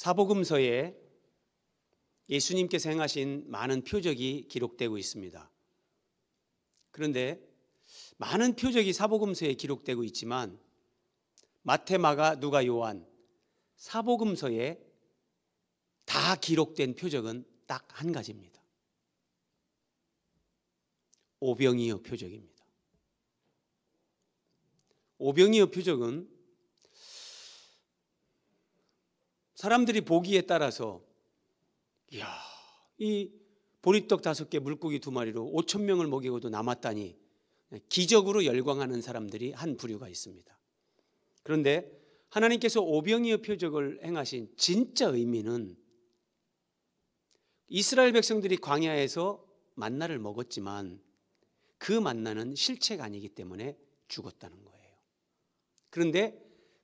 사복음서에 예수님께서 행하신 많은 표적이 기록되고 있습니다. 그런데 많은 표적이 사복음서에 기록되고 있지만 마태, 마가, 누가, 요한 사복음서에 다 기록된 표적은 딱 한 가지입니다. 오병이어 표적입니다. 오병이어 표적은 사람들이 보기에 따라서 이 보리떡 5개 물고기 2마리로 5천 명을 먹이고도 남았다니 기적으로 열광하는 사람들이 한 부류가 있습니다. 그런데 하나님께서 오병이어 표적을 행하신 진짜 의미는 이스라엘 백성들이 광야에서 만나를 먹었지만 그 만나는 실체가 아니기 때문에 죽었다는 거예요. 그런데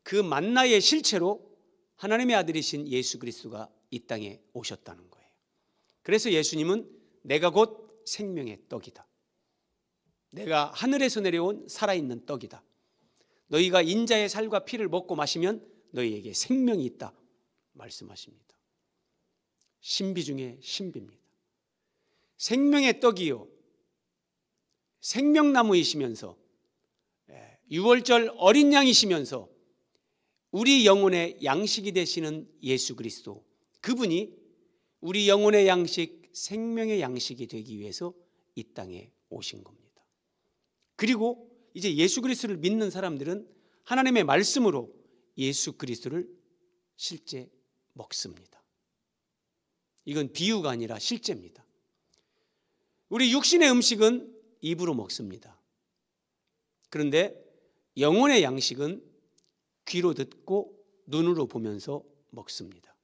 그 만나의 실체로 하나님의 아들이신 예수 그리스도가 이 땅에 오셨다는 거예요. 그래서 예수님은 내가 곧 생명의 떡이다. 내가 하늘에서 내려온 살아있는 떡이다. 너희가 인자의 살과 피를 먹고 마시면 너희에게 생명이 있다 말씀하십니다. 신비 중에 신비입니다. 생명의 떡이요 생명나무이시면서 유월절 어린 양이시면서 우리 영혼의 양식이 되시는 예수 그리스도, 그분이 우리 영혼의 양식, 생명의 양식이 되기 위해서 이 땅에 오신 겁니다. 그리고 이제 예수 그리스도를 믿는 사람들은 하나님의 말씀으로 예수 그리스도를 실제 먹습니다. 이건 비유가 아니라 실제입니다. 우리 육신의 음식은 입으로 먹습니다. 그런데 영혼의 양식은 귀로 듣고 눈으로 보면서 먹습니다.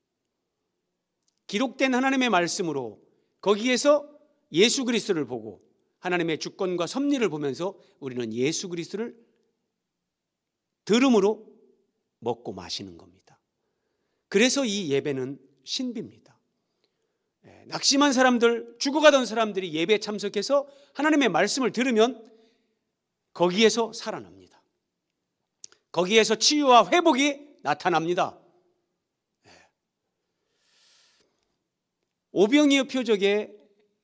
기록된 하나님의 말씀으로 거기에서 예수 그리스도를 보고 하나님의 주권과 섭리를 보면서 우리는 예수 그리스도를 들음으로 먹고 마시는 겁니다. 그래서 이 예배는 신비입니다. 낙심한 사람들, 죽어가던 사람들이 예배에 참석해서 하나님의 말씀을 들으면 거기에서 살아납니다. 거기에서 치유와 회복이 나타납니다. 오병이어 표적에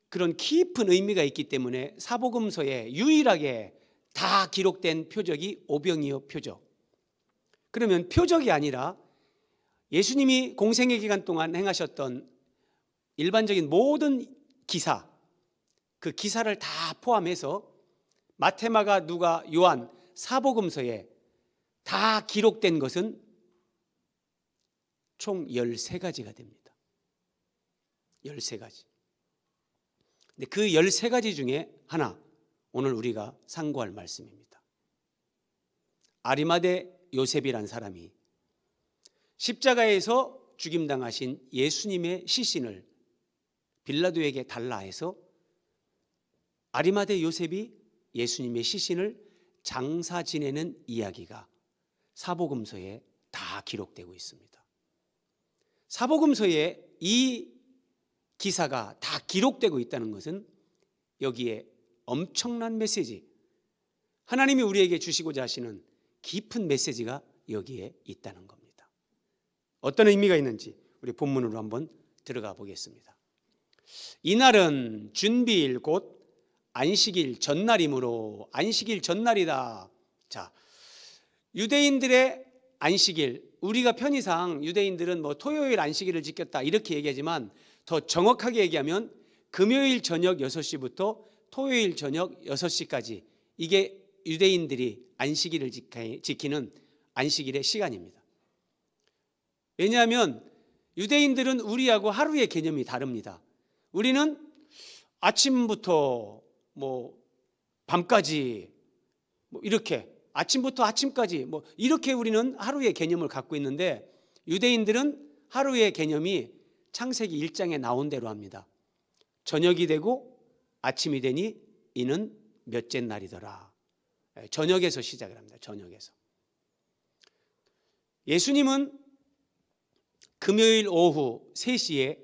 그런 깊은 의미가 있기 때문에 사복음서에 유일하게 다 기록된 표적이 오병이어 표적. 그러면 표적이 아니라 예수님이 공생의 기간 동안 행하셨던 일반적인 모든 기사, 그 기사를 다 포함해서 마태, 마가, 누가, 요한 사복음서에 다 기록된 것은 총 13가지가 됩니다. 13가지. 근데 그 13가지 중에 하나, 오늘 우리가 상고할 말씀입니다. 아리마대 요셉이란 사람이 십자가에서 죽임당하신 예수님의 시신을 빌라도에게 달라 해서 아리마대 요셉이 예수님의 시신을 장사 지내는 이야기가 사복음서에 다 기록되고 있습니다. 사복음서에 이 기사가 다 기록되고 있다는 것은 여기에 엄청난 메시지, 하나님이 우리에게 주시고자 하시는 깊은 메시지가 여기에 있다는 겁니다. 어떤 의미가 있는지 우리 본문으로 한번 들어가 보겠습니다. 이날은 준비일 곧 안식일 전날이므로, 안식일 전날이다. 자, 유대인들의 안식일, 우리가 편의상 유대인들은 뭐 토요일 안식일을 지켰다 이렇게 얘기하지만 더 정확하게 얘기하면 금요일 저녁 6시부터 토요일 저녁 6시까지, 이게 유대인들이 안식일을 지키는 안식일의 시간입니다. 왜냐하면 유대인들은 우리하고 하루의 개념이 다릅니다. 우리는 아침부터 밤까지 이렇게, 아침부터 아침까지 이렇게 우리는 하루의 개념을 갖고 있는데, 유대인들은 하루의 개념이 창세기 1장에 나온 대로 합니다. 저녁이 되고 아침이 되니 이는 몇째 날이더라. 저녁에서 시작을 합니다. 저녁에서. 예수님은 금요일 오후 3시에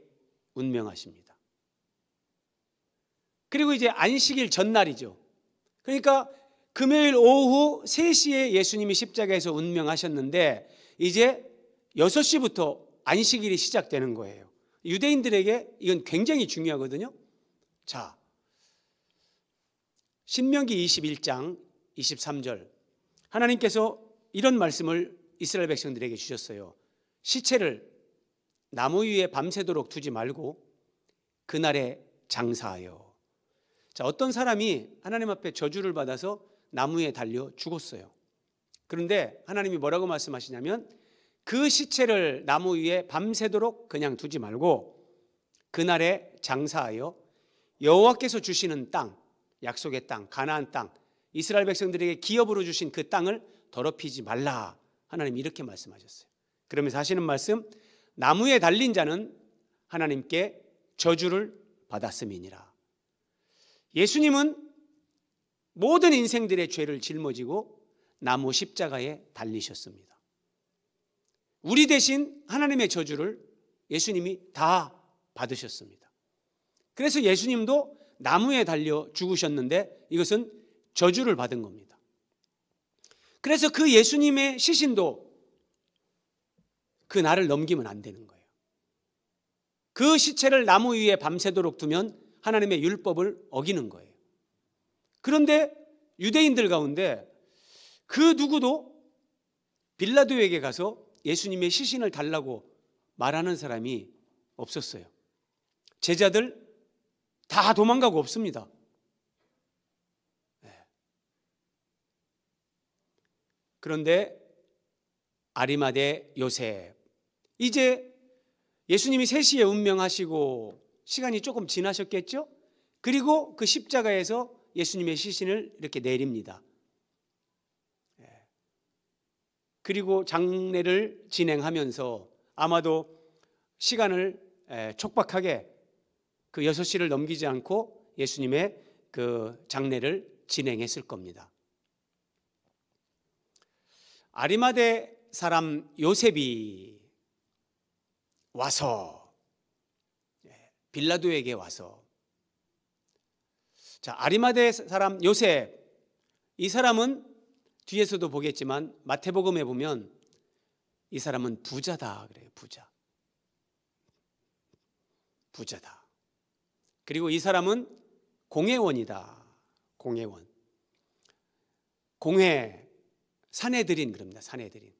운명하십니다. 그리고 이제 안식일 전날이죠. 그러니까 금요일 오후 3시에 예수님이 십자가에서 운명하셨는데 이제 6시부터 안식일이 시작되는 거예요. 유대인들에게 이건 굉장히 중요하거든요. 자, 신명기 21장 23절 하나님께서 이런 말씀을 이스라엘 백성들에게 주셨어요. 시체를 나무 위에 밤새도록 두지 말고 그날에 장사하여. 자, 어떤 사람이 하나님 앞에 저주를 받아서 나무에 달려 죽었어요. 그런데 하나님이 뭐라고 말씀하시냐면 그 시체를 나무 위에 밤새도록 그냥 두지 말고 그날에 장사하여 여호와께서 주시는 땅, 약속의 땅, 가나안 땅, 이스라엘 백성들에게 기업으로 주신 그 땅을 더럽히지 말라. 하나님이 이렇게 말씀하셨어요. 그러면서 하시는 말씀, 나무에 달린 자는 하나님께 저주를 받았음이니라. 예수님은 모든 인생들의 죄를 짊어지고 나무 십자가에 달리셨습니다. 우리 대신 하나님의 저주를 예수님이 다 받으셨습니다. 그래서 예수님도 나무에 달려 죽으셨는데 이것은 저주를 받은 겁니다. 그래서 그 예수님의 시신도 그 날을 넘기면 안 되는 거예요. 그 시체를 나무 위에 밤새도록 두면 하나님의 율법을 어기는 거예요. 그런데 유대인들 가운데 그 누구도 빌라도에게 가서 예수님의 시신을 달라고 말하는 사람이 없었어요. 제자들 다 도망가고 없습니다. 그런데 아리마대 요셉, 이제 예수님이 3시에 운명하시고 시간이 조금 지나셨겠죠? 그리고 그 십자가에서 예수님의 시신을 이렇게 내립니다. 그리고 장례를 진행하면서 아마도 시간을 촉박하게 그 6시를 넘기지 않고 예수님의 그 장례를 진행했을 겁니다. 아리마대 사람 요셉이 와서 빌라도에게 와서, 자, 아리마대 사람 요셉, 이 사람은 뒤에서도 보겠지만 마태복음에 보면 이 사람은 부자다 그래요. 부자다. 그리고 이 사람은 공회원이다. 공회, 산헤드린 그럽니다. 산헤드린.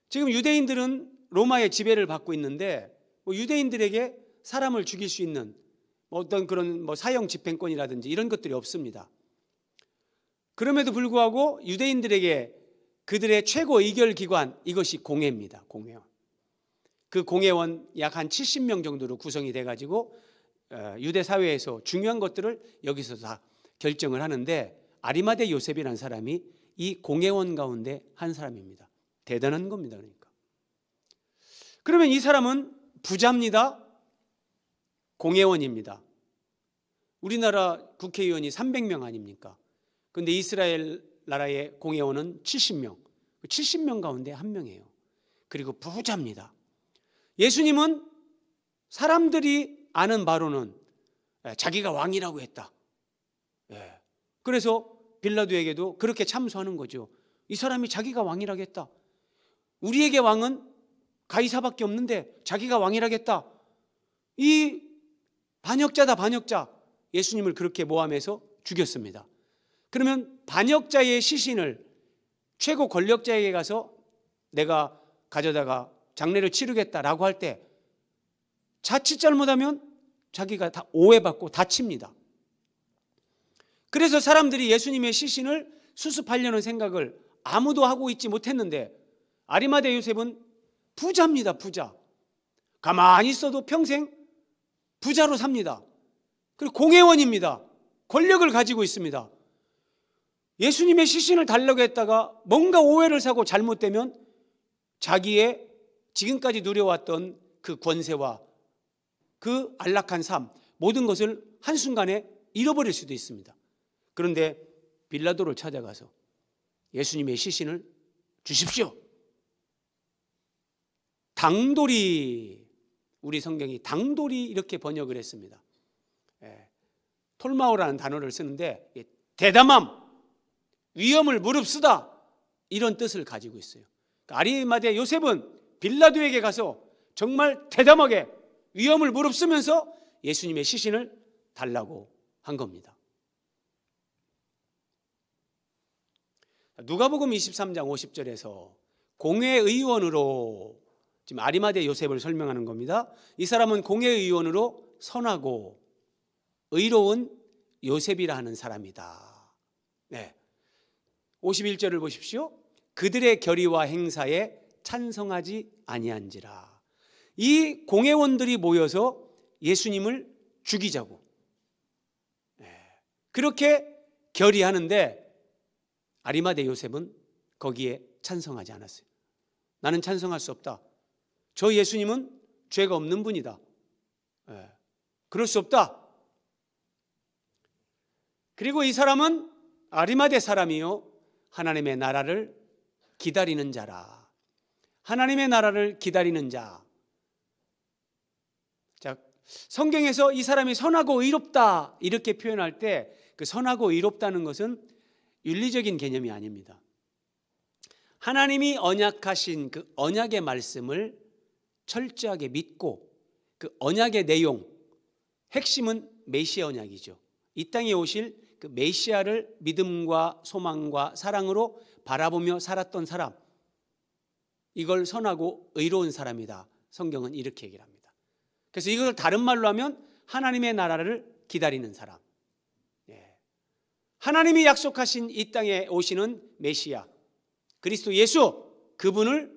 지금 유대인들은 로마의 지배를 받고 있는데 유대인들에게 사람을 죽일 수 있는 어떤 그런 사형 집행권이라든지 이런 것들이 없습니다. 그럼에도 불구하고 유대인들에게 그들의 최고 의결 기관, 이것이 공회입니다. 공회원. 그 공회원 약 한 70명 정도로 구성이 돼가지고 유대 사회에서 중요한 것들을 여기서 다 결정을 하는데 아리마대 요셉이라는 사람이 이 공회원 가운데 한 사람입니다. 대단한 겁니다. 그러니까. 그러면 이 사람은 부자입니다. 공회원입니다. 우리나라 국회의원이 300명 아닙니까? 그런데 이스라엘 나라의 공회원은 70명. 70명 가운데 한 명이에요. 그리고 부자입니다. 예수님은 사람들이 아는 바로는 자기가 왕이라고 했다. 그래서 빌라도에게도 그렇게 참소하는 거죠. 이 사람이 자기가 왕이라겠다. 우리에게 왕은 가이사밖에 없는데 자기가 왕이라겠다. 이 반역자다, 반역자. 예수님을 그렇게 모함해서 죽였습니다. 그러면 반역자의 시신을 최고 권력자에게 가서 내가 가져다가 장례를 치르겠다라고 할 때 자칫 잘못하면 자기가 다 오해받고 다칩니다. 그래서 사람들이 예수님의 시신을 수습하려는 생각을 아무도 하고 있지 못했는데 아리마대 요셉은 부자입니다. 부자. 가만히 있어도 평생 부자로 삽니다. 그리고 공회원입니다. 권력을 가지고 있습니다. 예수님의 시신을 달라고 했다가 뭔가 오해를 사고 잘못되면 자기의 지금까지 누려왔던 그 권세와 그 안락한 삶, 모든 것을 한순간에 잃어버릴 수도 있습니다. 그런데 빌라도를 찾아가서 예수님의 시신을 주십시오. 당돌이, 우리 성경이 당돌이 이렇게 번역을 했습니다. 톨마오라는 단어를 쓰는데 대담함, 위험을 무릅쓰다, 이런 뜻을 가지고 있어요. 아리마대 요셉은 빌라도에게 가서 정말 대담하게 위험을 무릅쓰면서 예수님의 시신을 달라고 한 겁니다. 누가복음 23장 50절에서 공회의원으로, 지금 아리마대 요셉을 설명하는 겁니다. 이 사람은 공회의원으로 선하고 의로운 요셉이라 하는 사람이다. 네. 51절을 보십시오. 그들의 결의와 행사에 찬성하지 아니한지라. 이 공회원들이 모여서 예수님을 죽이자고, 그렇게 결의하는데 아리마대 요셉은 거기에 찬성하지 않았어요. 나는 찬성할 수 없다. 저 예수님은 죄가 없는 분이다. 그럴 수 없다. 그리고 이 사람은 아리마대 사람이요, 하나님의 나라를 기다리는 자라. 하나님의 나라를 기다리는 자. 자, 성경에서 이 사람이 선하고 의롭다 이렇게 표현할 때 그 선하고 의롭다는 것은 윤리적인 개념이 아닙니다. 하나님이 언약하신 그 언약의 말씀을 철저하게 믿고 그 언약의 내용, 핵심은 메시아 언약이죠. 이 땅에 오실 그 메시아를 믿음과 소망과 사랑으로 바라보며 살았던 사람, 이걸 선하고 의로운 사람이다. 성경은 이렇게 얘기를 합니다. 그래서 이것을 다른 말로 하면 하나님의 나라를 기다리는 사람, 하나님이 약속하신 이 땅에 오시는 메시아 그리스도 예수, 그분을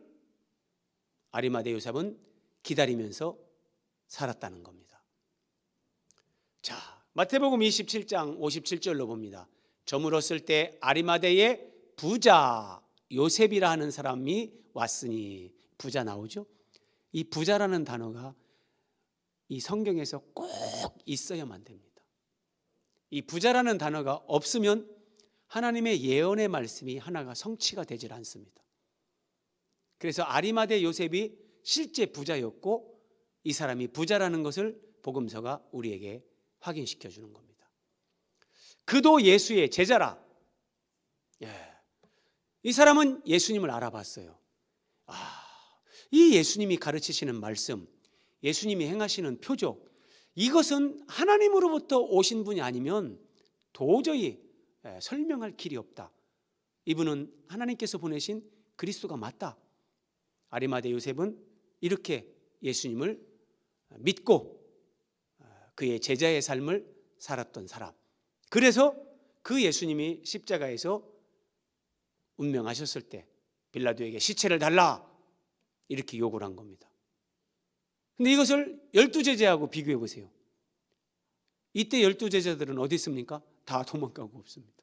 아리마대 요셉은 기다리면서 살았다는 겁니다. 자, 마태복음 27장 57절로 봅니다. 저물었을 때 아리마대의 부자 요셉이라 하는 사람이 왔으니, 부자 나오죠? 이 부자라는 단어가 이 성경에서 꼭 있어야만 됩니다. 이 부자라는 단어가 없으면 하나님의 예언의 말씀이 하나가 성취가 되질 않습니다. 그래서 아리마대 요셉이 실제 부자였고 이 사람이 부자라는 것을 복음서가 우리에게 확인시켜 주는 겁니다. 그도 예수의 제자라. 이 사람은 예수님을 알아봤어요. 이 예수님이 가르치시는 말씀, 예수님이 행하시는 표적, 이것은 하나님으로부터 오신 분이 아니면 도저히 설명할 길이 없다. 이분은 하나님께서 보내신 그리스도가 맞다. 아리마대 요셉은 이렇게 예수님을 믿고 그의 제자의 삶을 살았던 사람. 그래서 그 예수님이 십자가에서 운명하셨을 때 빌라도에게 시체를 달라 이렇게 요구를 한 겁니다. 근데 이것을 12제자하고 비교해 보세요. 이때 12제자들은 어디 있습니까? 다 도망가고 없습니다.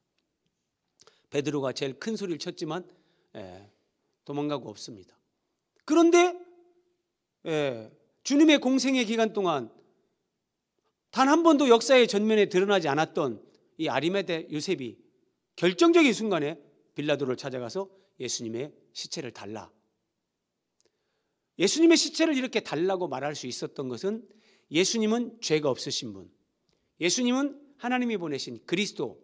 베드로가 제일 큰 소리를 쳤지만 도망가고 없습니다. 그런데 주님의 공생의 기간 동안 단 한 번도 역사의 전면에 드러나지 않았던 이 아리마대 요셉이 결정적인 순간에 빌라도를 찾아가서 예수님의 시체를 달라. 예수님의 시체를 이렇게 달라고 말할 수 있었던 것은 예수님은 죄가 없으신 분, 예수님은 하나님이 보내신 그리스도,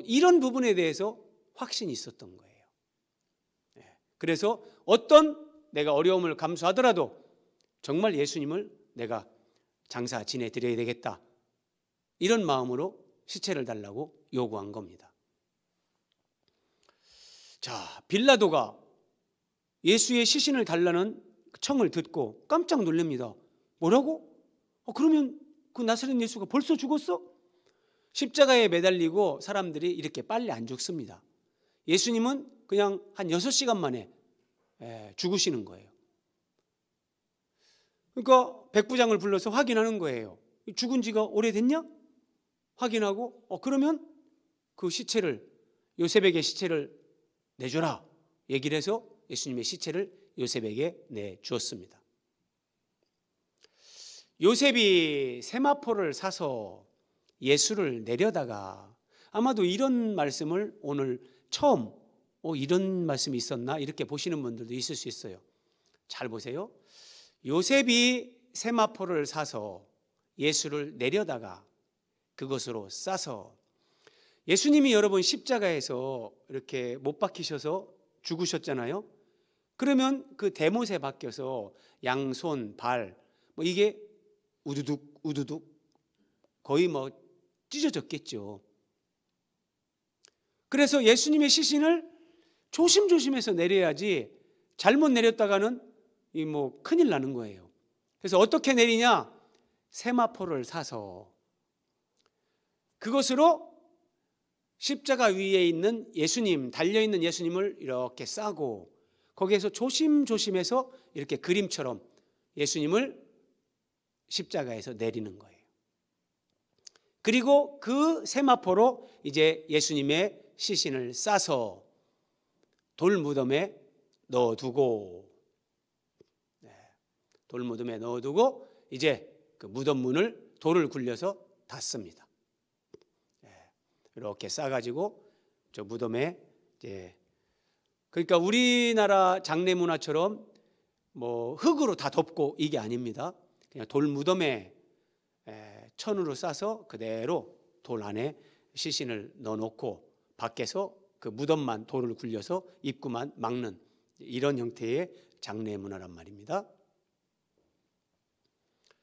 이런 부분에 대해서 확신이 있었던 거예요. 그래서 어떤 내가 어려움을 감수하더라도 정말 예수님을 내가 장사 지내드려야 되겠다, 이런 마음으로 시체를 달라고 요구한 겁니다. 자, 빌라도가 예수의 시신을 달라는 청을 듣고 깜짝 놀랍니다. 뭐라고? 그러면 그 나사렛 예수가 벌써 죽었어? 십자가에 매달리고 사람들이 이렇게 빨리 안 죽습니다. 예수님은 그냥 한 6시간 만에 죽으시는 거예요. 그러니까 백부장을 불러서 확인하는 거예요. 죽은 지가 오래됐냐? 확인하고 그러면 그 시체를, 요셉에게 시체를 내줘라 얘기를 해서 예수님의 시체를 요셉에게 내주었습니다. 요셉이 세마포를 사서 예수를 내려다가 아마도 이런 말씀을 오늘 처음 이런 말씀이 있었나 이렇게 보시는 분들도 있을 수 있어요. 잘 보세요. 요셉이 세마포를 사서 예수를 내려다가 그것으로 싸서, 예수님이 여러분 십자가에서 이렇게 못 박히셔서 죽으셨잖아요. 그러면 그 대못에 박혀서 양손, 발 뭐 이게 우두둑 우두둑 거의 뭐 찢어졌겠죠. 그래서 예수님의 시신을 조심조심해서 내려야지 잘못 내렸다가는 이 뭐 큰일 나는 거예요. 그래서 어떻게 내리냐? 세마포를 사서 그것으로 십자가 위에 있는 예수님, 달려있는 예수님을 이렇게 싸고 거기에서 조심조심해서 이렇게 그림처럼 예수님을 십자가에서 내리는 거예요. 그리고 그 세마포로 이제 예수님의 시신을 싸서 돌무덤에 넣어두고, 돌무덤에 넣어두고 이제 그 무덤 문을 돌을 굴려서 닫습니다. 이렇게 싸가지고 저 무덤에 이제, 그러니까 우리나라 장례 문화처럼 뭐 흙으로 다 덮고 이게 아닙니다. 그냥 돌 무덤에 천으로 싸서 그대로 돌 안에 시신을 넣어놓고 밖에서 그 무덤만 돌을 굴려서 입구만 막는 이런 형태의 장례 문화란 말입니다.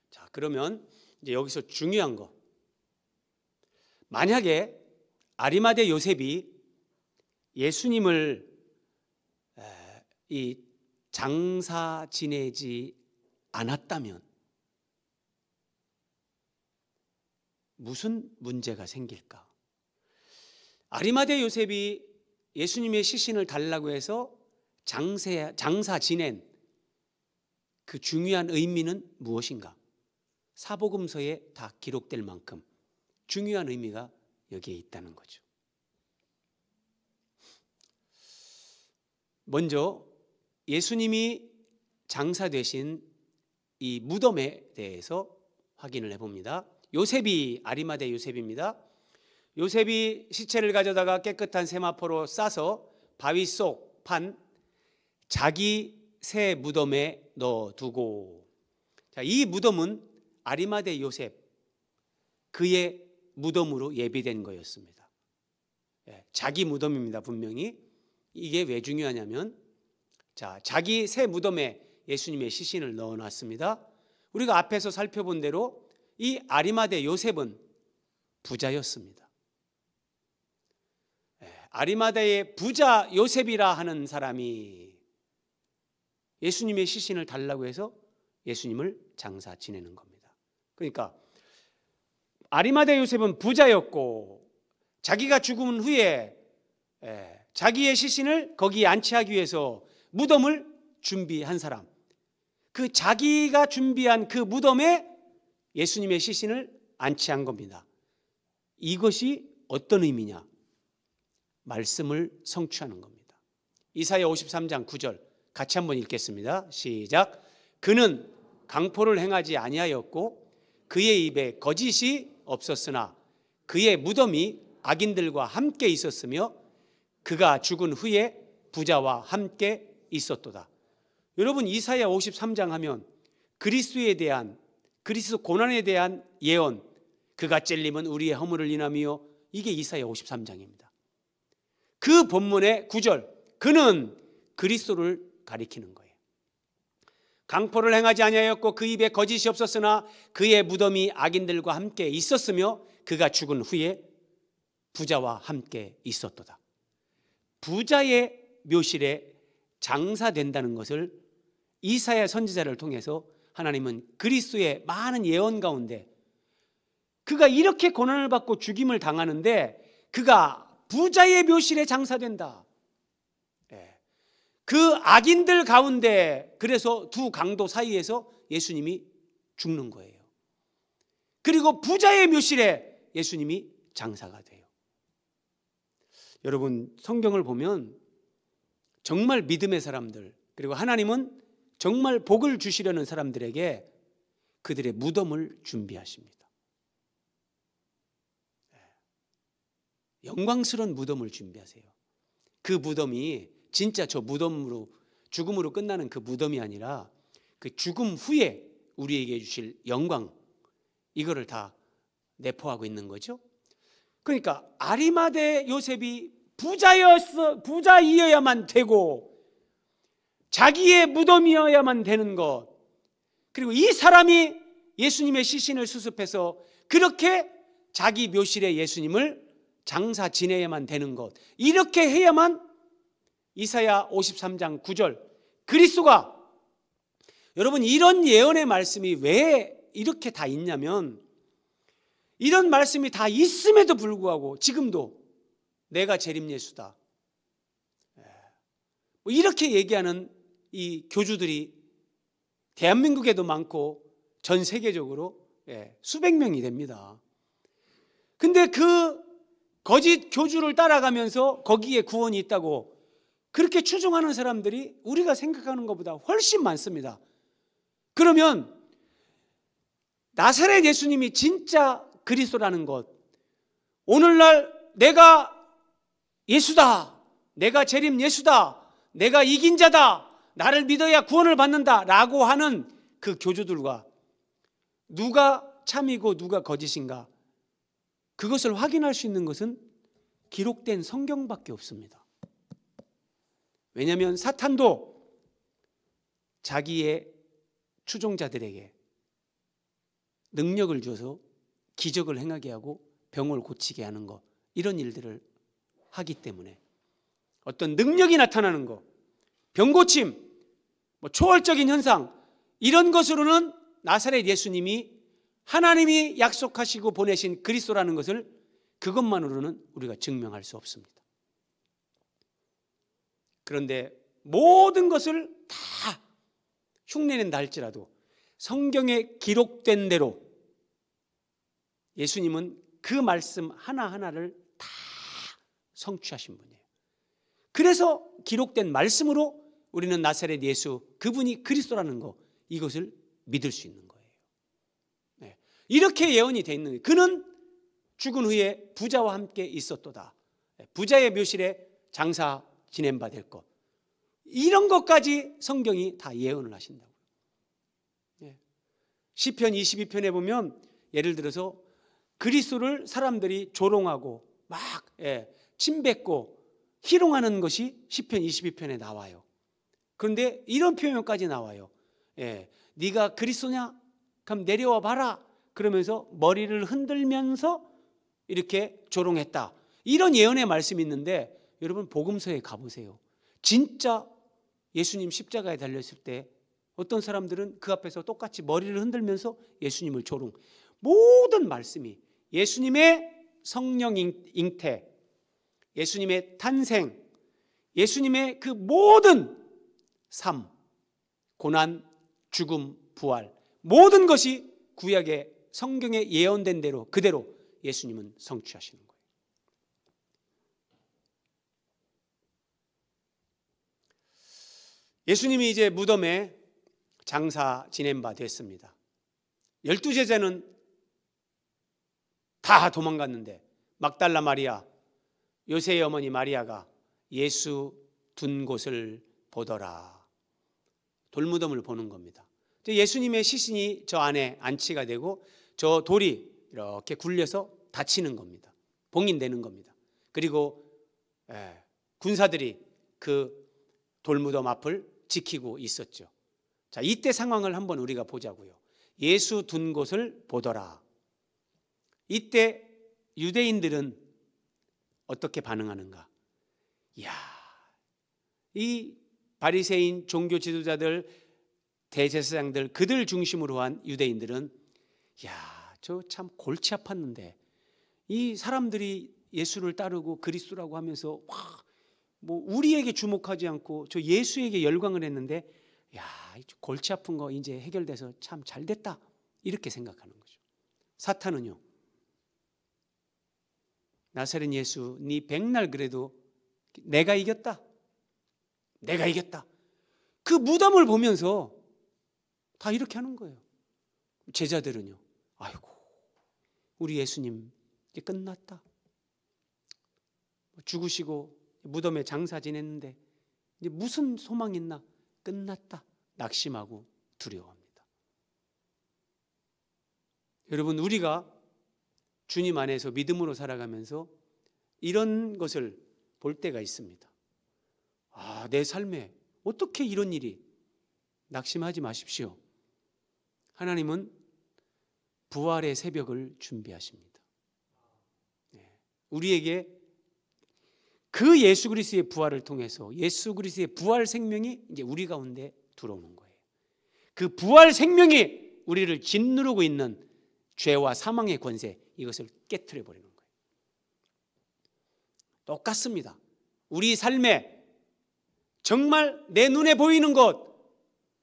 자, 그러면 이제 여기서 중요한 거, 만약에 아리마대 요셉이 예수님을 이 장사 지내지 않았다면 무슨 문제가 생길까? 아리마대 요셉이 예수님의 시신을 달라고 해서 장사 지낸 그 중요한 의미는 무엇인가? 사복음서에 다 기록될 만큼 중요한 의미가 여기에 있다는 거죠. 먼저 예수님이 장사되신 이 무덤에 대해서 확인을 해봅니다. 요셉이, 아리마대 요셉입니다. 요셉이 시체를 가져다가 깨끗한 세마포로 싸서 바위 속 판 자기 새 무덤에 넣어두고, 자, 이 무덤은 아리마대 요셉 그의 무덤으로 예비된 거였습니다. 자기 무덤입니다. 분명히. 이게 왜 중요하냐면, 자, 자기 새 무덤에 예수님의 시신을 넣어놨습니다. 우리가 앞에서 살펴본 대로 이 아리마대 요셉은 부자였습니다. 아리마대의 부자 요셉이라 하는 사람이 예수님의 시신을 달라고 해서 예수님을 장사 지내는 겁니다. 그러니까 아리마대 요셉은 부자였고 자기가 죽은 후에 자기의 시신을 거기에 안치하기 위해서 무덤을 준비한 사람, 그 자기가 준비한 그 무덤에 예수님의 시신을 안치한 겁니다. 이것이 어떤 의미냐? 말씀을 성취하는 겁니다. 이사야 53장 9절 같이 한번 읽겠습니다. 시작. 그는 강포를 행하지 아니하였고 그의 입에 거짓이 없었으나 그의 무덤이 악인들과 함께 있었으며 그가 죽은 후에 부자와 함께 있었도다. 여러분, 이사야 53장 하면 그리스도에 대한, 그리스도 고난에 대한 예언, 그가 찔림은 우리의 허물을 인하며, 이게 이사야 53장입니다. 그 본문의 9절, 그는 그리스도를 가리키는 거예요. 강포를 행하지 아니하였고 그 입에 거짓이 없었으나 그의 무덤이 악인들과 함께 있었으며 그가 죽은 후에 부자와 함께 있었도다. 부자의 묘실에 장사된다는 것을 이사야 선지자를 통해서 하나님은 그리스도의 많은 예언 가운데, 그가 이렇게 고난을 받고 죽임을 당하는데 그가 부자의 묘실에 장사된다. 그 악인들 가운데, 그래서 두 강도 사이에서 예수님이 죽는 거예요. 그리고 부자의 묘실에 예수님이 장사가 돼요. 여러분, 성경을 보면 정말 믿음의 사람들, 그리고 하나님은 정말 복을 주시려는 사람들에게 그들의 무덤을 준비하십니다. 영광스러운 무덤을 준비하세요. 그 무덤이 진짜 저 무덤으로, 죽음으로 끝나는 그 무덤이 아니라 그 죽음 후에 우리에게 주실 영광, 이거를 다 내포하고 있는 거죠. 그러니까 아리마대 요셉이 부자이어야만 되고 자기의 무덤이어야만 되는 것, 그리고 이 사람이 예수님의 시신을 수습해서 그렇게 자기 묘실에 예수님을 장사 지내야만 되는 것, 이렇게 해야만 이사야 53장 9절 그리스도가, 여러분 이런 예언의 말씀이 왜 이렇게 다 있냐면, 이런 말씀이 다 있음에도 불구하고 지금도 내가 재림 예수다 이렇게 얘기하는 이 교주들이 대한민국에도 많고 전 세계적으로 수백 명이 됩니다. 근데 그 거짓 교주를 따라가면서 거기에 구원이 있다고 그렇게 추종하는 사람들이 우리가 생각하는 것보다 훨씬 많습니다. 그러면 나사렛 예수님이 진짜 그리스도라는 것, 오늘날 내가 예수다, 내가 재림 예수다, 내가 이긴 자다, 나를 믿어야 구원을 받는다 라고 하는 그 교주들과 누가 참이고 누가 거짓인가, 그것을 확인할 수 있는 것은 기록된 성경밖에 없습니다. 왜냐하면 사탄도 자기의 추종자들에게 능력을 줘서 기적을 행하게 하고 병을 고치게 하는 것, 이런 일들을 하기 때문에 어떤 능력이 나타나는 것, 병고침, 초월적인 현상, 이런 것으로는 나사렛 예수님이 하나님이 약속하시고 보내신 그리스도라는 것을, 그것만으로는 우리가 증명할 수 없습니다. 그런데 모든 것을 다 흉내낸다 할지라도 성경에 기록된 대로 예수님은 그 말씀 하나하나를 다 성취하신 분이에요. 그래서 기록된 말씀으로 우리는 나사렛 예수, 그분이 그리스도라는 거, 이것을 믿을 수 있는 거예요. 네. 이렇게 예언이 되어 있는 거예요. 그는 죽은 후에 부자와 함께 있었도다. 부자의 묘실에 장사 지낸 바 될 것, 이런 것까지 성경이 다 예언을 하신다고요. 네. 시편 22편에 보면 예를 들어서 그리스도를 사람들이 조롱하고 막 침뱉고 희롱하는 것이 시편 22편에 나와요. 그런데 이런 표현까지 나와요. 네가 그리스도냐? 그럼 내려와 봐라. 그러면서 머리를 흔들면서 이렇게 조롱했다. 이런 예언의 말씀이 있는데, 여러분 복음서에 가보세요. 진짜 예수님 십자가에 달렸을 때 어떤 사람들은 그 앞에서 똑같이 머리를 흔들면서 예수님을 조롱. 모든 말씀이 예수님의 성령 잉태, 예수님의 탄생, 예수님의 그 모든 삶, 고난, 죽음, 부활, 모든 것이 구약의 성경에 예언된 대로 그대로 예수님은 성취하시는 거예요. 예수님이 이제 무덤에 장사 지낸 바 됐습니다. 12제자는 다 도망갔는데 막달라 마리아, 요새의 어머니 마리아가 예수 둔 곳을 보더라. 돌무덤을 보는 겁니다. 예수님의 시신이 저 안에 안치가 되고 저 돌이 이렇게 굴려서 닫히는 겁니다. 봉인되는 겁니다. 그리고 군사들이 그 돌무덤 앞을 지키고 있었죠. 자, 이때 상황을 한번 우리가 보자고요. 예수 둔 곳을 보더라. 이때 유대인들은 어떻게 반응하는가? 이야, 이 바리새인 종교 지도자들, 대제사장들, 그들 중심으로 한 유대인들은 야, 저 참 골치 아팠는데 이 사람들이 예수를 따르고 그리스도라고 하면서 뭐 우리에게 주목하지 않고 저 예수에게 열광을 했는데, 야, 골치 아픈 거 이제 해결돼서 참 잘 됐다, 이렇게 생각하는 거죠. 사탄은요, 나사렛 예수, 네 백날 그래도 내가 이겼다, 내가 이겼다, 그 무덤을 보면서 다 이렇게 하는 거예요. 제자들은요, 아이고 우리 예수님 이제 끝났다, 죽으시고 무덤에 장사 지냈는데 이제 무슨 소망 있나, 끝났다, 낙심하고 두려워합니다. 여러분, 우리가 주님 안에서 믿음으로 살아가면서 이런 것을 볼 때가 있습니다. 내 삶에 어떻게 이런 일이? 낙심하지 마십시오. 하나님은 부활의 새벽을 준비하십니다. 우리에게 그 예수 그리스도의 부활을 통해서 예수 그리스도의 부활 생명이 이제 우리 가운데 들어오는 거예요. 그 부활 생명이 우리를 짓누르고 있는 죄와 사망의 권세, 이것을 깨트려 버리는 거예요. 똑같습니다. 우리 삶에 정말 내 눈에 보이는 것,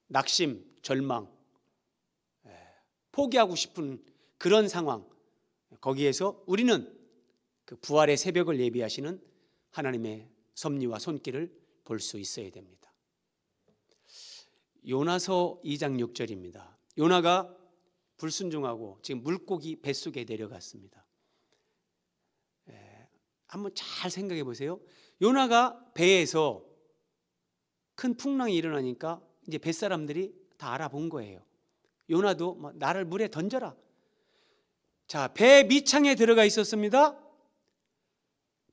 낙심, 절망, 포기하고 싶은 그런 상황, 거기에서 우리는 그 부활의 새벽을 예비하시는 하나님의 섭리와 손길을 볼 수 있어야 됩니다. 요나서 2장 6절입니다. 요나가 불순종하고 지금 물고기 뱃속에 내려갔습니다. 한번 잘 생각해 보세요. 요나가 배에서 큰 풍랑이 일어나니까 이제 뱃사람들이 다 알아본 거예요. 요나도 나를 물에 던져라. 자, 배 밑창에 들어가 있었습니다.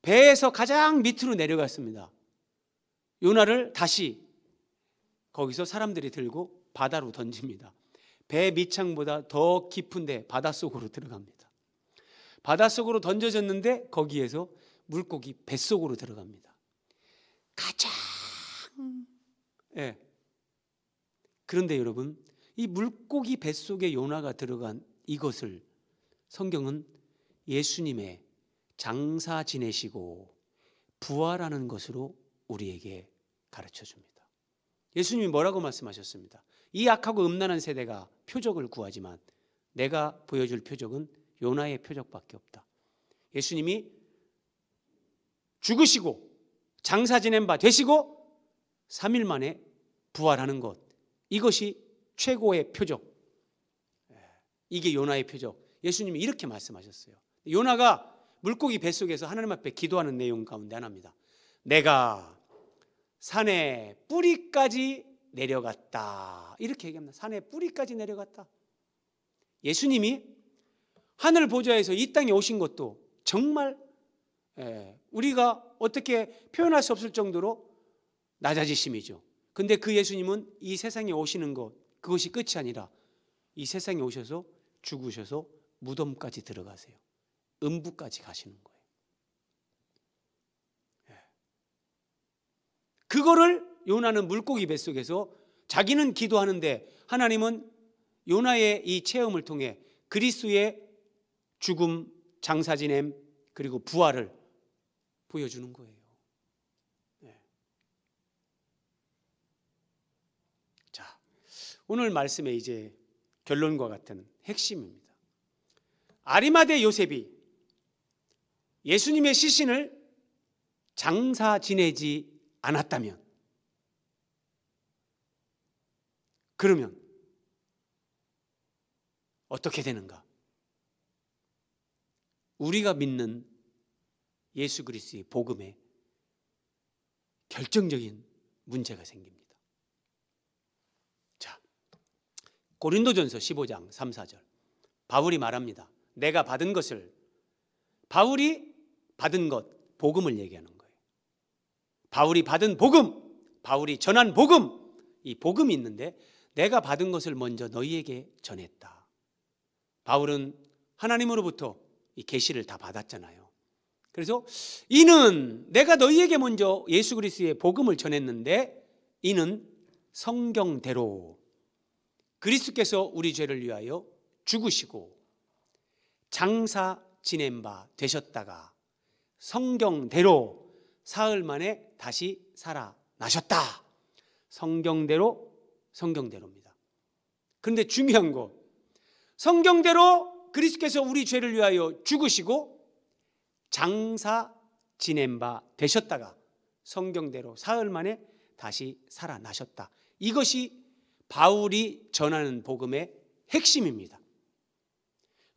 배에서 가장 밑으로 내려갔습니다. 요나를 다시 거기서 사람들이 들고 바다로 던집니다. 배 밑창보다 더 깊은데 바닷속으로 들어갑니다. 바닷속으로 던져졌는데 거기에서 물고기 뱃속으로 들어갑니다. 가장 그런데 여러분, 이 물고기 뱃속에 요나가 들어간 이것을 성경은 예수님의 장사 지내시고 부활하는 것으로 우리에게 가르쳐 줍니다. 예수님이 뭐라고 말씀하셨습니다. 이 악하고 음란한 세대가 표적을 구하지만 내가 보여줄 표적은 요나의 표적밖에 없다. 예수님이 죽으시고 장사 지낸 바 되시고 3일 만에 부활하는 것, 이것이 최고의 표적. 이게 요나의 표적. 예수님이 이렇게 말씀하셨어요. 요나가 물고기 뱃속에서 하나님 앞에 기도하는 내용 가운데 하나입니다. 내가 산의 뿌리까지 내려갔다. 이렇게 얘기합니다. 산의 뿌리까지 내려갔다. 예수님이 하늘 보좌에서 이 땅에 오신 것도 정말 우리가 어떻게 표현할 수 없을 정도로 낮아지심이죠. 근데 그 예수님은 이 세상에 오시는 것, 그것이 끝이 아니라 이 세상에 오셔서 죽으셔서 무덤까지 들어가세요. 음부까지 가시는 거예요. 그거를 요나는 물고기 뱃속에서 자기는 기도하는데 하나님은 요나의 이 체험을 통해 그리스도의 죽음, 장사 지냄, 그리고 부활을 보여주는 거예요. 자, 오늘 말씀의 이제 결론과 같은 핵심입니다. 아리마대 요셉이 예수님의 시신을 장사 지내지 않았다면, 그러면 어떻게 되는가? 우리가 믿는 예수 그리스도의 복음에 결정적인 문제가 생깁니다. 자, 고린도전서 15장 3, 4절 바울이 말합니다. 내가 받은 것을, 바울이 받은 것, 복음을 얘기하는 거예요. 바울이 받은 복음, 바울이 전한 복음, 이 복음이 있는데 내가 받은 것을 먼저 너희에게 전했다. 바울은 하나님으로부터 이 계시를 다 받았잖아요. 그래서 이는 내가 너희에게 먼저 예수 그리스도의 복음을 전했는데 이는 성경대로 그리스도께서 우리 죄를 위하여 죽으시고 장사 지낸 바 되셨다가 성경대로 사흘 만에 다시 살아나셨다. 성경대로입니다. 그런데 중요한 거, 성경대로 그리스도께서 우리 죄를 위하여 죽으시고 장사 지낸 바 되셨다가 성경대로 사흘 만에 다시 살아나셨다. 이것이 바울이 전하는 복음의 핵심입니다.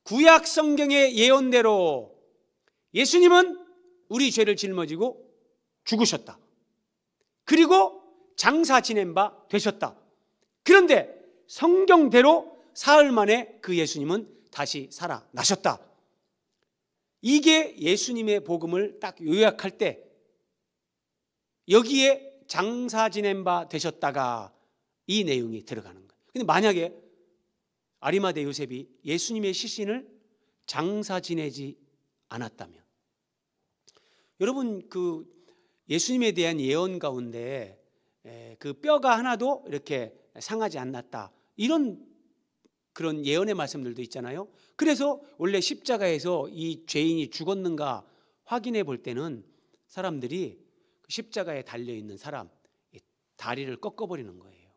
구약 성경의 예언대로 예수님은 우리 죄를 짊어지고 죽으셨다. 그리고 장사 지낸 바 되셨다. 그런데 성경대로 사흘 만에 그 예수님은 다시 살아나셨다. 이게 예수님의 복음을 딱 요약할 때 여기에 장사 지낸 바 되셨다가 이 내용이 들어가는 거예요. 근데 만약에 아리마대 요셉이 예수님의 시신을 장사 지내지 않았다면, 여러분 그 예수님에 대한 예언 가운데 그 뼈가 하나도 이렇게 상하지 않았다, 이런 그런 예언의 말씀들도 있잖아요. 그래서 원래 십자가에서 이 죄인이 죽었는가 확인해 볼 때는 사람들이 십자가에 달려있는 사람 다리를 꺾어버리는 거예요.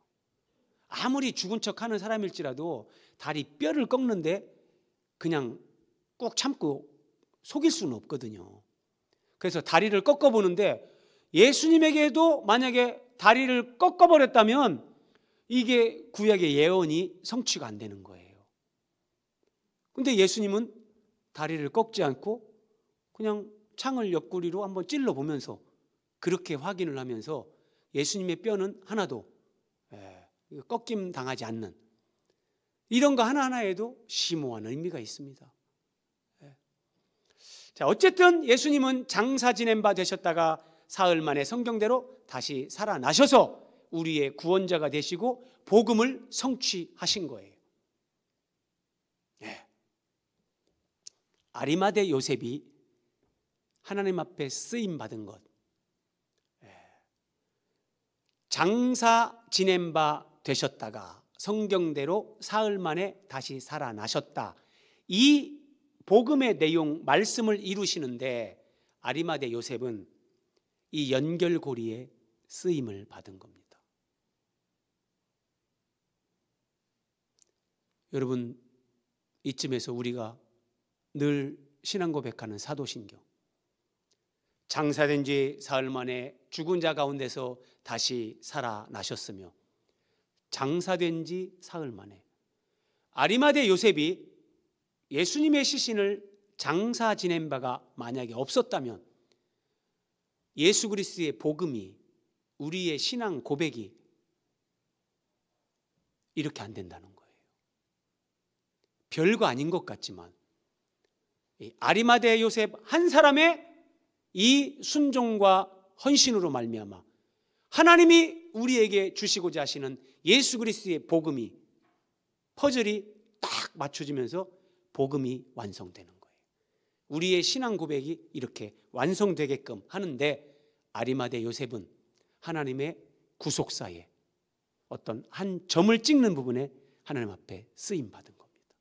아무리 죽은 척하는 사람일지라도 다리 뼈를 꺾는데 그냥 꾹 참고 속일 수는 없거든요. 그래서 다리를 꺾어보는데 예수님에게도 만약에 다리를 꺾어버렸다면 이게 구약의 예언이 성취가 안 되는 거예요. 근데 예수님은 다리를 꺾지 않고 그냥 창을 옆구리로 한번 찔러보면서 그렇게 확인을 하면서 예수님의 뼈는 하나도 꺾임 당하지 않는, 이런 거 하나하나에도 심오한 의미가 있습니다. 자, 어쨌든 예수님은 장사 지낸 바 되셨다가 사흘 만에 성경대로 다시 살아나셔서 우리의 구원자가 되시고 복음을 성취하신 거예요. 아리마대 요셉이 하나님 앞에 쓰임 받은 것, 장사 지낸 바 되셨다가 성경대로 사흘 만에 다시 살아나셨다, 이 복음의 내용 말씀을 이루시는데 아리마대 요셉은 이 연결고리에 쓰임을 받은 겁니다. 여러분, 이쯤에서 우리가 늘 신앙 고백하는 사도신경, 장사된 지 사흘 만에 죽은 자 가운데서 다시 살아나셨으며, 장사된 지 사흘 만에 아리마대 요셉이 예수님의 시신을 장사 지낸 바가 만약에 없었다면 예수 그리스도의 복음이, 우리의 신앙 고백이 이렇게 안 된다는 거예요. 별거 아닌 것 같지만 아리마대 요셉 한 사람의 이 순종과 헌신으로 말미암아 하나님이 우리에게 주시고자 하시는 예수 그리스도의 복음이, 퍼즐이 딱 맞춰지면서 복음이 완성되는 거예요. 우리의 신앙 고백이 이렇게 완성되게끔 하는데 아리마대 요셉은 하나님의 구속사에 어떤 한 점을 찍는 부분에 하나님 앞에 쓰임 받은 겁니다.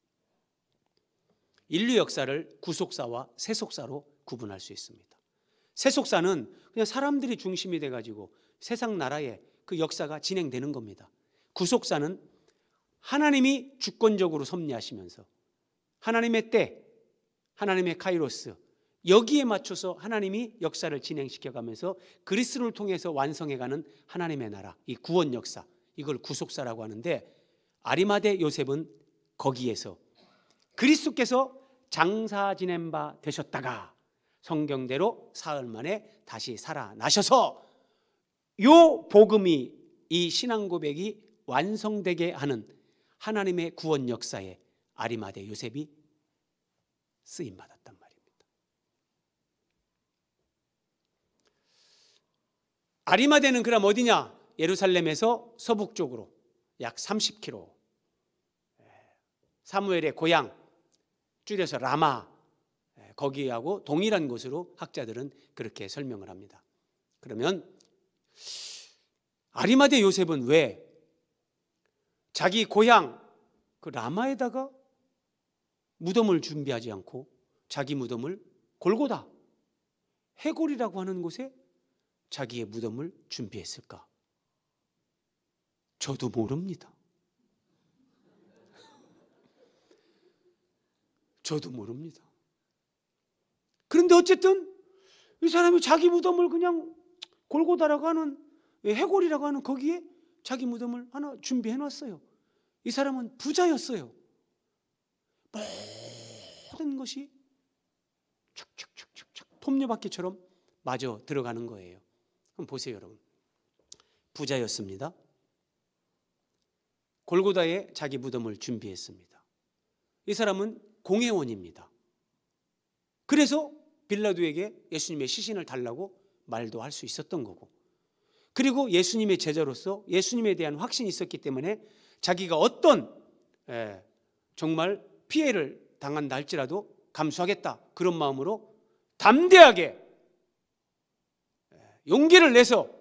인류 역사를 구속사와 세속사로 구분할 수 있습니다. 세속사는 그냥 사람들이 중심이 돼가지고 세상 나라에 그 역사가 진행되는 겁니다. 구속사는 하나님이 주권적으로 섭리하시면서 하나님의 때, 하나님의 카이로스, 여기에 맞춰서 하나님이 역사를 진행시켜가면서 그리스도를 통해서 완성해가는 하나님의 나라, 이 구원 역사, 이걸 구속사라고 하는데 아리마대 요셉은 거기에서 그리스도께서 장사 지낸 바 되셨다가 성경대로 사흘 만에 다시 살아나셔서 요 복음이, 이 신앙 고백이 완성되게 하는 하나님의 구원 역사에 아리마대 요셉이 쓰임 받았단 말입니다. 아리마대는 그럼 어디냐? 예루살렘에서 서북쪽으로 약 30km, 사무엘의 고향, 줄여서 라마, 거기하고 동일한 곳으로 학자들은 그렇게 설명을 합니다. 그러면 아리마대 요셉은 왜 자기 고향 그 라마에다가 무덤을 준비하지 않고 자기 무덤을 골고다, 해골이라고 하는 곳에 자기의 무덤을 준비했을까? 저도 모릅니다. 저도 모릅니다. 그런데 어쨌든 이 사람이 자기 무덤을 그냥 골고다라고 하는, 해골이라고 하는 거기에 자기 무덤을 하나 준비해 놨어요. 이 사람은 부자였어요. 모든 것이 촥촥촥촥 톱니바퀴처럼 마저 들어가는 거예요. 한번 보세요, 여러분. 부자였습니다. 골고다에 자기 무덤을 준비했습니다. 이 사람은 공회원입니다. 그래서 빌라도에게 예수님의 시신을 달라고 말도 할 수 있었던 거고, 그리고 예수님의 제자로서 예수님에 대한 확신이 있었기 때문에 자기가 어떤 정말 피해를 당한다 할지라도 감수하겠다, 그런 마음으로 담대하게 용기를 내서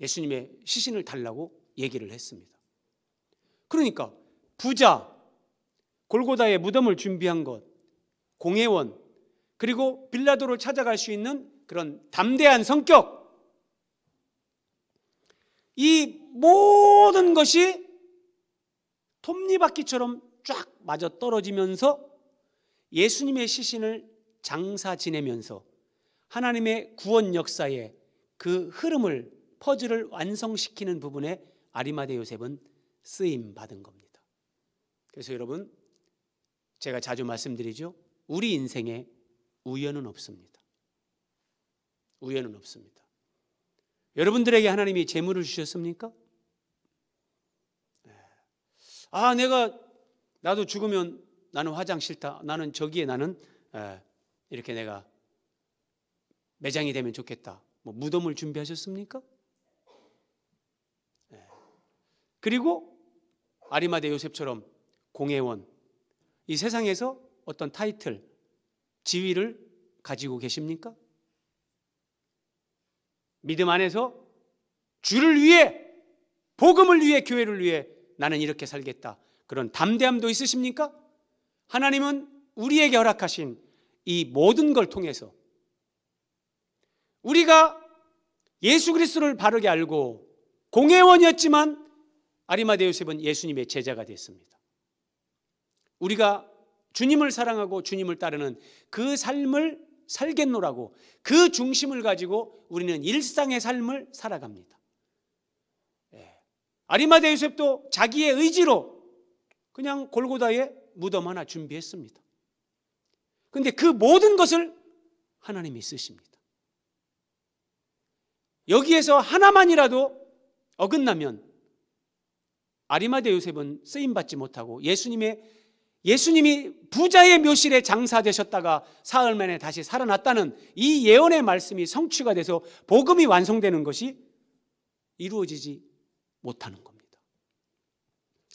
예수님의 시신을 달라고 얘기를 했습니다. 그러니까 부자, 골고다의 무덤을 준비한 것, 공회원, 그리고 빌라도를 찾아갈 수 있는 그런 담대한 성격, 이 모든 것이 톱니바퀴처럼 쫙 맞아 떨어지면서 예수님의 시신을 장사 지내면서 하나님의 구원 역사의 그 흐름을, 퍼즐을 완성시키는 부분에 아리마대 요셉은 쓰임 받은 겁니다. 그래서 여러분, 제가 자주 말씀드리죠. 우리 인생에 우연은 없습니다. 우연은 없습니다. 여러분들에게 하나님이 재물을 주셨습니까? 나도 죽으면 나는 화장 싫다, 나는 저기에 나는 이렇게 내가 매장이 되면 좋겠다, 뭐 무덤을 준비하셨습니까? 그리고 아리마대 요셉처럼 공회원, 이 세상에서 어떤 타이틀, 지위를 가지고 계십니까? 믿음 안에서 주를 위해, 복음을 위해, 교회를 위해 나는 이렇게 살겠다, 그런 담대함도 있으십니까? 하나님은 우리에게 허락하신 이 모든 걸 통해서 우리가 예수 그리스도를 바르게 알고 공회원이었지만 아리마대 요셉은 예수님의 제자가 됐습니다. 우리가 주님을 사랑하고 주님을 따르는 그 삶을 살겠노라고, 그 중심을 가지고 우리는 일상의 삶을 살아갑니다. 아리마대 요셉도 자기의 의지로 그냥 골고다에 무덤 하나 준비했습니다. 그런데 그 모든 것을 하나님이 쓰십니다. 여기에서 하나만이라도 어긋나면 아리마대 요셉은 쓰임받지 못하고 예수님이 부자의 묘실에 장사되셨다가 사흘 만에 다시 살아났다는 이 예언의 말씀이 성취가 돼서 복음이 완성되는 것이 이루어지지 못하는 겁니다.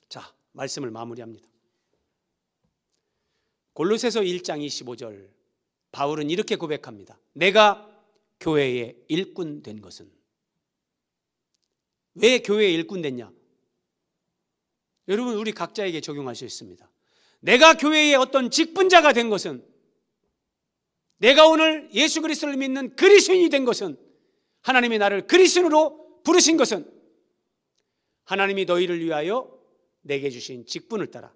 자, 말씀을 마무리합니다. 골로새서 1장 25절, 바울은 이렇게 고백합니다. 내가 교회의 일꾼 된 것은. 왜 교회의 일꾼 됐냐? 여러분, 우리 각자에게 적용할 수 있습니다. 내가 교회의 어떤 직분자가 된 것은, 내가 오늘 예수 그리스도를 믿는 그리스도인이 된 것은, 하나님이 나를 그리스도인으로 부르신 것은 하나님이 너희를 위하여 내게 주신 직분을 따라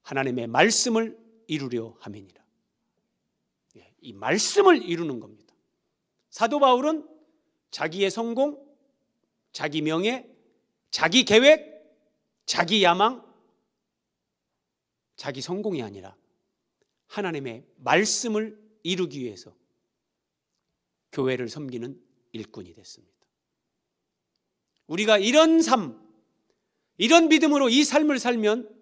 하나님의 말씀을 이루려 함이니라. 이 말씀을 이루는 겁니다. 사도 바울은 자기의 성공, 자기 명예, 자기 계획, 자기 야망, 자기 성공이 아니라 하나님의 말씀을 이루기 위해서 교회를 섬기는 일꾼이 됐습니다. 우리가 이런 삶, 이런 믿음으로 이 삶을 살면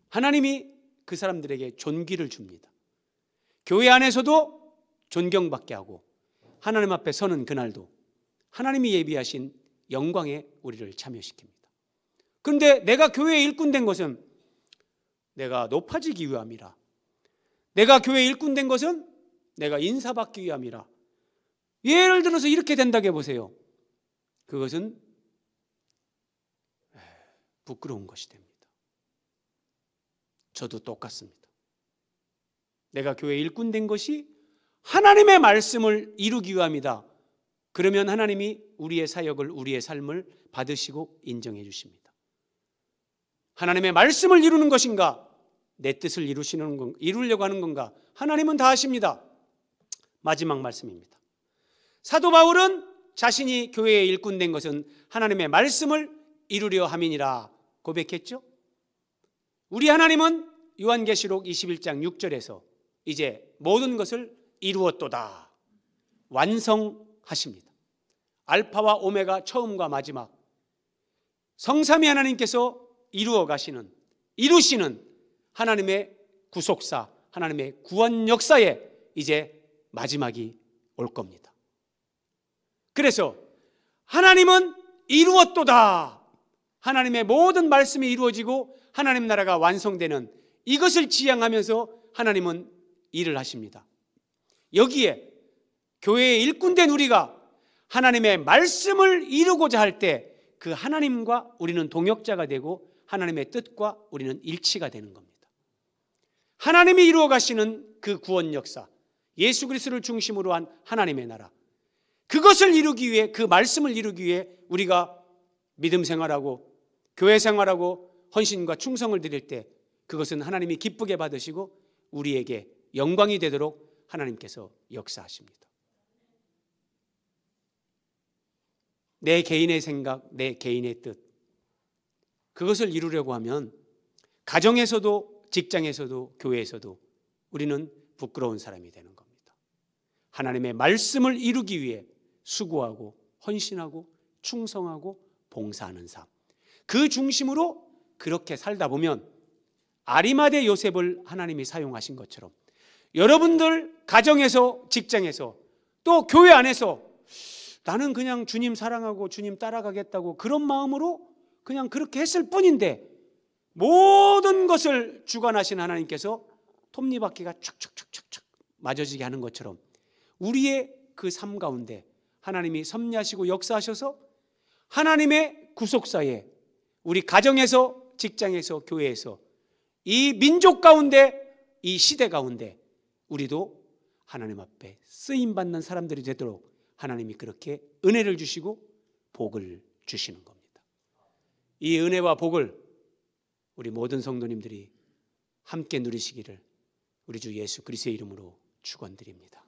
하나님이 그 사람들에게 존귀를 줍니다. 교회 안에서도 존경받게 하고 하나님 앞에 서는 그날도 하나님이 예비하신 영광에 우리를 참여시킵니다. 그런데 내가 교회의 일꾼 된 것은 내가 높아지기 위함이라, 내가 교회의 일꾼 된 것은 내가 인사받기 위함이라, 예를 들어서 이렇게 된다고 해보세요. 그것은 부끄러운 것이 됩니다. 저도 똑같습니다. 내가 교회의 일꾼 된 것이 하나님의 말씀을 이루기 위함이다. 그러면 하나님이 우리의 사역을, 우리의 삶을 받으시고 인정해 주십니다. 하나님의 말씀을 이루는 것인가, 내 뜻을 이루려고 하는 건가, 하나님은 다 아십니다. 마지막 말씀입니다. 사도 바울은 자신이 교회의 일꾼 된 것은 하나님의 말씀을 이루려 함이니라 고백했죠. 우리 하나님은 요한계시록 21장 6절에서 이제 모든 것을 이루었도다, 완성하십니다. 알파와 오메가, 처음과 마지막, 성삼위 하나님께서 이루시는 하나님의 구속사, 하나님의 구원 역사에 이제 마지막이 올 겁니다. 그래서 하나님은 이루었도다. 하나님의 모든 말씀이 이루어지고 하나님 나라가 완성되는 이것을 지향하면서 하나님은 일을 하십니다. 여기에 교회의 일꾼된 우리가 하나님의 말씀을 이루고자 할 때 그 하나님과 우리는 동역자가 되고 하나님의 뜻과 우리는 일치가 되는 겁니다. 하나님이 이루어 가시는 그 구원 역사, 예수 그리스도를 중심으로 한 하나님의 나라, 그것을 이루기 위해, 그 말씀을 이루기 위해 우리가 믿음 생활하고 교회 생활하고 헌신과 충성을 드릴 때 그것은 하나님이 기쁘게 받으시고 우리에게 영광이 되도록 하나님께서 역사하십니다. 내 개인의 생각, 내 개인의 뜻, 그것을 이루려고 하면 가정에서도 직장에서도 교회에서도 우리는 부끄러운 사람이 되는 겁니다. 하나님의 말씀을 이루기 위해 수고하고 헌신하고 충성하고 봉사하는 삶, 그 중심으로 그렇게 살다 보면 아리마대 요셉을 하나님이 사용하신 것처럼 여러분들 가정에서 직장에서 또 교회 안에서 나는 그냥 주님 사랑하고 주님 따라가겠다고 그런 마음으로 그냥 그렇게 했을 뿐인데 모든 것을 주관하신 하나님께서 톱니바퀴가 촥촥촥촥 맞아지게 하는 것처럼 우리의 그 삶 가운데 하나님이 섭리하시고 역사하셔서 하나님의 구속사에 우리 가정에서 직장에서 교회에서 이 민족 가운데 이 시대 가운데 우리도 하나님 앞에 쓰임받는 사람들이 되도록 하나님이 그렇게 은혜를 주시고 복을 주시는 겁니다. 이 은혜와 복을 우리 모든 성도님들이 함께 누리시기를 우리 주 예수 그리스도의 이름으로 축원드립니다.